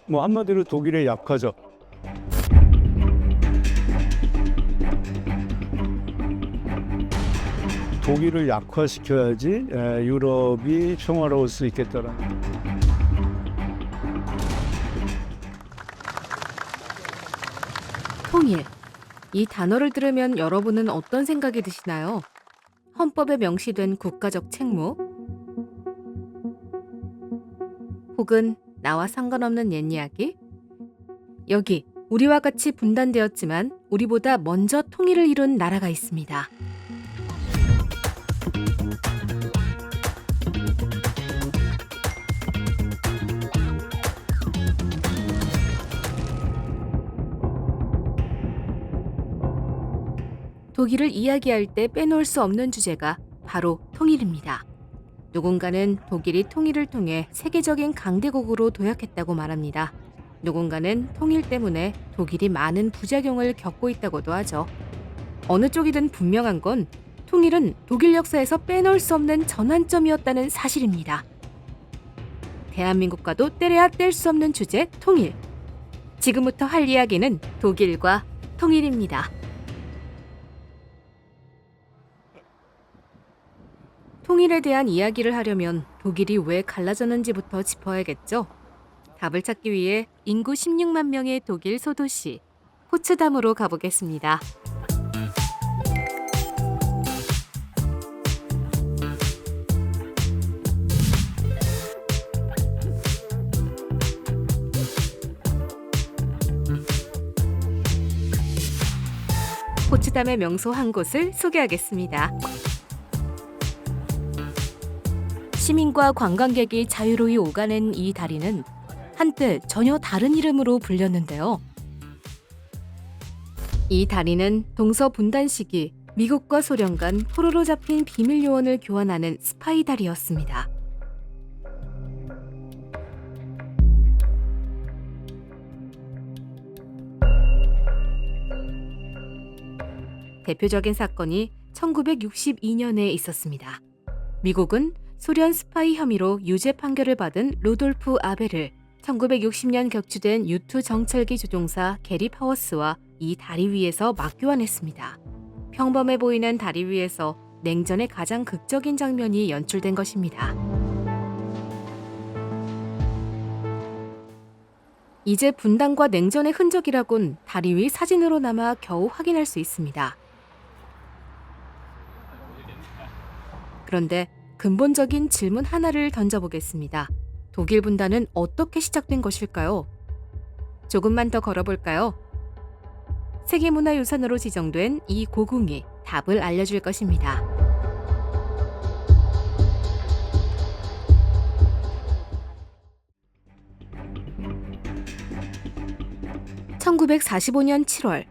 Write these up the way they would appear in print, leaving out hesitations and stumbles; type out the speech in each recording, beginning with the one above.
뭐 한마디로 독일에 약하죠. 독일을 약화시켜야지 유럽이 평화로울 수 있겠다라는. 통일. 이 단어를 들으면 여러분은 어떤 생각이 드시나요? 헌법에 명시된 국가적 책무? 혹은 나와 상관없는 옛 이야기? 여기 우리와 같이 분단되었지만 우리보다 먼저 통일을 이룬 나라가 있습니다. 독일을 이야기할 때 빼놓을 수 없는 주제가 바로 통일입니다. 누군가는 독일이 통일을 통해 세계적인 강대국으로 도약했다고 말합니다. 누군가는 통일 때문에 독일이 많은 부작용을 겪고 있다고도 하죠. 어느 쪽이든 분명한 건 통일은 독일 역사에서 빼놓을 수 없는 전환점이었다는 사실입니다. 대한민국과도 떼려야 뗄 수 없는 주제 통일. 지금부터 할 이야기는 독일과 통일입니다. 통일에 대한 이야기를 하려면 독일이 왜 갈라졌는지부터 짚어야겠죠. 답을 찾기 위해 인구 16만 명의 독일 소도시 포츠담으로 가보겠습니다. 포츠담의 명소 한 곳을 소개하겠습니다. 시민과 관광객이 자유로이 오가는 이 다리는 한때 전혀 다른 이름으로 불렸는데요. 이 다리는 동서 분단 시기 미국과 소련 간 포로로 잡힌 비밀 요원을 교환하는 스파이 다리였습니다. 대표적인 사건이 1962년에 있었습니다. 미국은 소련 스파이 혐의로 유죄 판결을 받은 루돌프 아벨을 1960년 격추된 U2 정찰기 조종사 게리 파워스와 이 다리 위에서 맞교환했습니다. 평범해 보이는 다리 위에서 냉전의 가장 극적인 장면이 연출된 것입니다. 이제 분단과 냉전의 흔적이라곤 다리 위 사진으로 남아 겨우 확인할 수 있습니다. 그런데 근본적인 질문 하나를 던져보겠습니다. 독일 분단은 어떻게 시작된 것일까요? 조금만 더 걸어볼까요? 세계문화유산으로 지정된 이 고궁이 답을 알려줄 것입니다. (1945년 7월)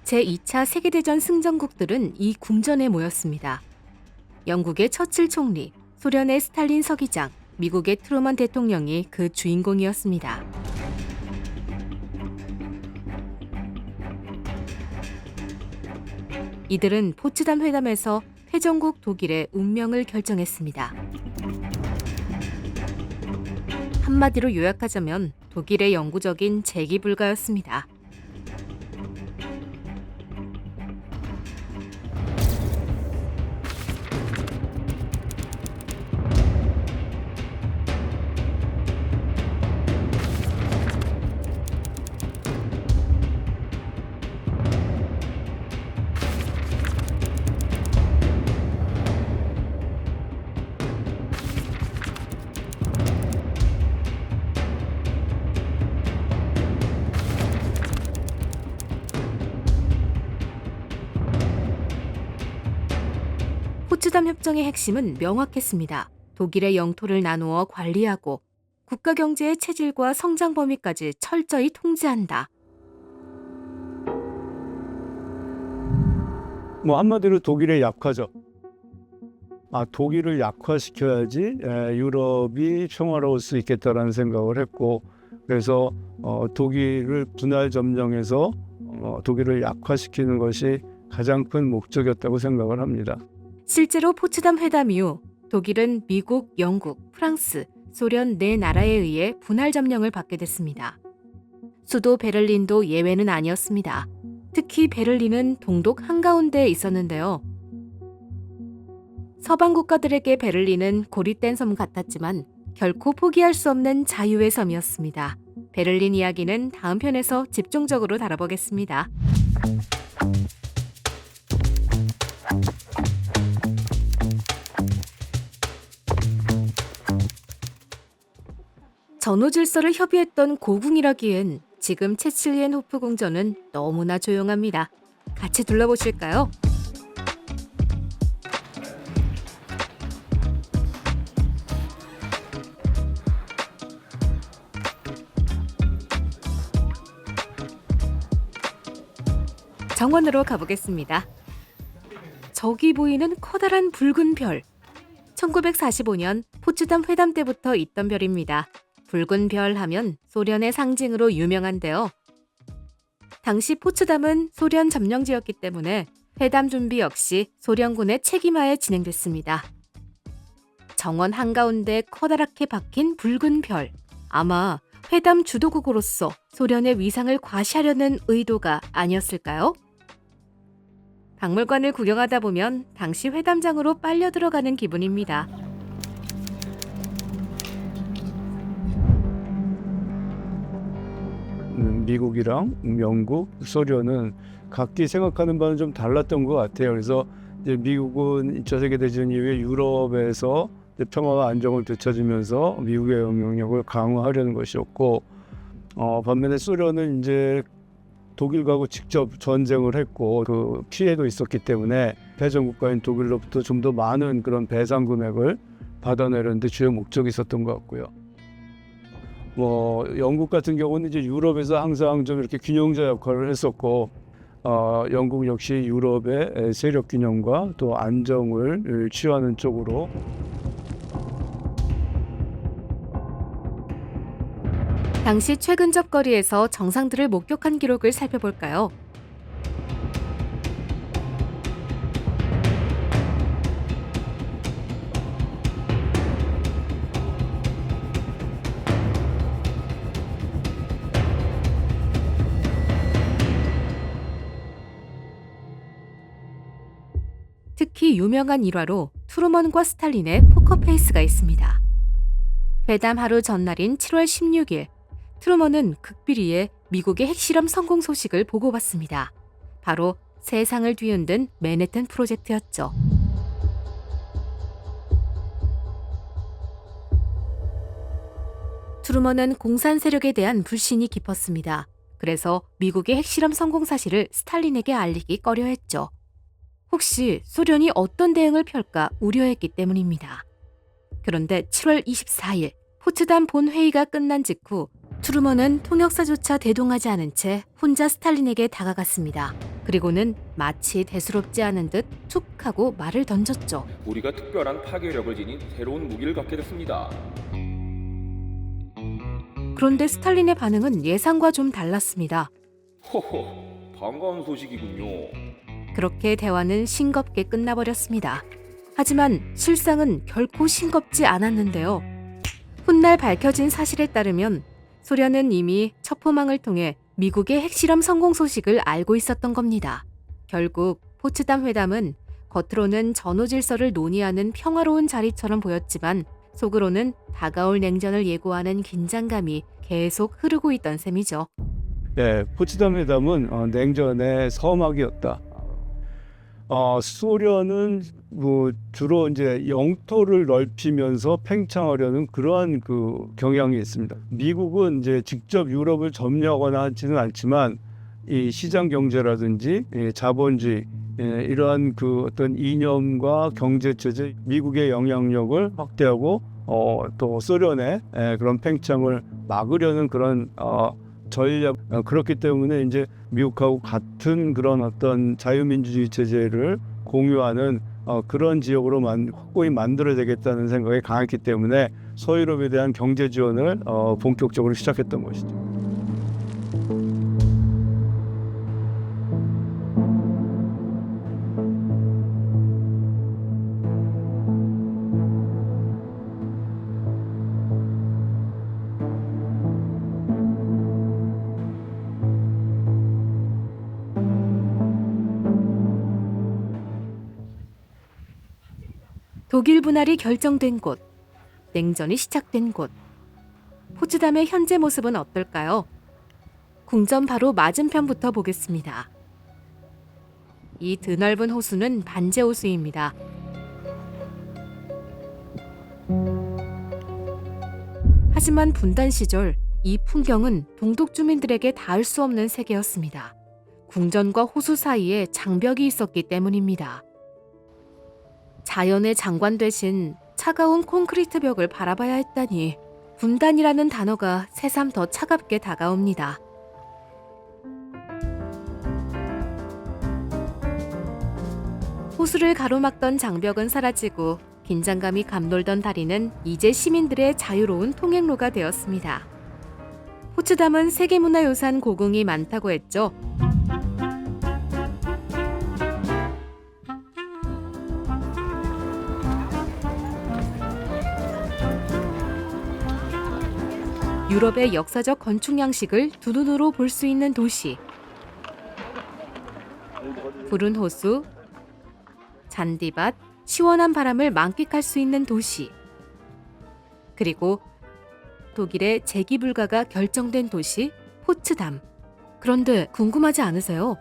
제2차 세계대전 승전국들은 이 궁전에 모였습니다. 영국의 처칠 총리, 소련의 스탈린 서기장, 미국의 트루먼 대통령이 그 주인공이었습니다. 이들은 포츠담 회담에서 패전국 독일의 운명을 결정했습니다. 한마디로 요약하자면 독일의 영구적인 재기 불가였습니다. 포츠담 협정의 핵심은 명확했습니다. 독일의 영토를 나누어 관리하고 국가 경제의 체질과 성장 범위까지 철저히 통제한다. 뭐 한마디로 독일에 약하죠. 독일을 약화시켜야지 유럽이 평화로울 수 있겠다라는 생각을 했고, 그래서 독일을 분할 점령해서 독일을 약화시키는 것이 가장 큰 목적이었다고 생각을 합니다. 실제로 포츠담 회담 이후 독일은 미국, 영국, 프랑스, 소련 네 나라에 의해 분할 점령을 받게 됐습니다. 수도 베를린도 예외는 아니었습니다. 특히 베를린은 동독 한가운데에 있었는데요. 서방 국가들에게 베를린은 고립된 섬 같았지만 결코 포기할 수 없는 자유의 섬이었습니다. 베를린 이야기는 다음 편에서 집중적으로 다뤄보겠습니다. 전후 질서를 협의했던 고궁이라기엔 지금 체칠리엔호프 궁전은 너무나 조용합니다. 같이 둘러보실까요? 정원으로 가보겠습니다. 저기 보이는 커다란 붉은 별. 1945년 포츠담 회담 때부터 있던 별입니다. 붉은 별 하면 소련의 상징으로 유명한데요. 당시 포츠담은 소련 점령지였기 때문에 회담 준비 역시 소련군의 책임하에 진행됐습니다. 정원 한가운데 커다랗게 박힌 붉은 별. 아마 회담 주도국으로서 소련의 위상을 과시하려는 의도가 아니었을까요? 박물관을 구경하다 보면 당시 회담장으로 빨려 들어가는 기분입니다. 미국이랑 영국, 소련은 각기 생각하는 바는 좀 달랐던 것 같아요. 그래서 이제 미국은 2차 세계대전 이후에 유럽에서 평화와 안정을 되찾으면서 미국의 영향력을 강화하려는 것이었고, 반면에 소련은 이제 독일과고 직접 전쟁을 했고 그 피해도 있었기 때문에 패전 국가인 독일로부터 좀 더 많은 그런 배상 금액을 받아내려는데 주요 목적이 있었던 것 같고요. 영국 같은 경우는 이제 유럽에서 항상 좀 이렇게 균형자 역할을 했었고, 영국 역시 유럽의 세력 균형과 또 안정을 취하는 쪽으로. 당시 최근접 거리에서 정상들을 목격한 기록을 살펴볼까요? 특히 유명한 일화로 트루먼과 스탈린의 포커페이스가 있습니다. 회담 하루 전날인 7월 16일, 트루먼은 극비리에 미국의 핵실험 성공 소식을 보고받습니다. 바로 세상을 뒤흔든 맨해튼 프로젝트였죠. 트루먼은 공산 세력에 대한 불신이 깊었습니다. 그래서 미국의 핵실험 성공 사실을 스탈린에게 알리기 꺼려했죠. 혹시 소련이 어떤 대응을 펼까 우려했기 때문입니다. 그런데 7월 24일 포츠담 본회의가 끝난 직후 트루먼은 통역사조차 대동하지 않은 채 혼자 스탈린에게 다가갔습니다. 그리고는 마치 대수롭지 않은 듯 툭 하고 말을 던졌죠. 우리가 특별한 파괴력을 지닌 새로운 무기를 갖게 됐습니다. 그런데 스탈린의 반응은 예상과 좀 달랐습니다. 호호, 반가운 소식이군요. 그렇게 대화는 싱겁게 끝나버렸습니다. 하지만 실상은 결코 싱겁지 않았는데요. 훗날 밝혀진 사실에 따르면 소련은 이미 첩포망을 통해 미국의 핵실험 성공 소식을 알고 있었던 겁니다. 결국 포츠담 회담은 겉으로는 전후 질서를 논의하는 평화로운 자리처럼 보였지만 속으로는 다가올 냉전을 예고하는 긴장감이 계속 흐르고 있던 셈이죠. 네, 포츠담 회담은 냉전의 서막이었다. 소련은 주로 이제 영토를 넓히면서 팽창하려는 그러한 그 경향이 있습니다. 미국은 이제 직접 유럽을 점령하거나 하지는 않지만 이 시장 경제라든지 자본주의 이러한 그 어떤 이념과 경제 체제, 미국의 영향력을 확대하고 또 소련의 그런 팽창을 막으려는 그런 전략, 그렇기 때문에 이제 미국하고 같은 그런 어떤 자유민주주의 체제를 공유하는 그런 지역으로 확고히 만들어야 되겠다는 생각이 강했기 때문에 서유럽에 대한 경제 지원을 본격적으로 시작했던 것이죠. 독일 분할이 결정된 곳, 냉전이 시작된 곳. 포츠담의 현재 모습은 어떨까요? 궁전 바로 맞은편부터 보겠습니다. 이 드넓은 호수는 반제 호수입니다. 하지만 분단 시절 이 풍경은 동독 주민들에게 닿을 수 없는 세계였습니다. 궁전과 호수 사이에 장벽이 있었기 때문입니다. 자연의 장관 대신 차가운 콘크리트 벽을 바라봐야 했다니 분단이라는 단어가 새삼 더 차갑게 다가옵니다. 호수를 가로막던 장벽은 사라지고 긴장감이 감돌던 다리는 이제 시민들의 자유로운 통행로가 되었습니다. 포츠담은 세계문화유산 고궁이 많다고 했죠. 유럽의 역사적 건축 양식을 두 눈으로 볼 수 있는 도시. 푸른 호수, 잔디밭, 시원한 바람을 만끽할 수 있는 도시. 그리고 독일의 재기 불가가 결정된 도시 포츠담. 그런데 궁금하지 않으세요?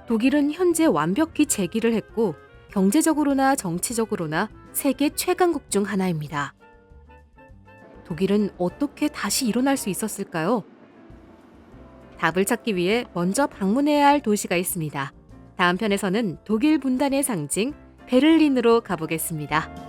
독일은 현재 완벽히 재기를 했고 경제적으로나 정치적으로나 세계 최강국 중 하나입니다. 독일은 어떻게 다시 일어날 수 있었을까요? 답을 찾기 위해 먼저 방문해야 할 도시가 있습니다. 다음 편에서는 독일 분단의 상징 베를린으로 가보겠습니다.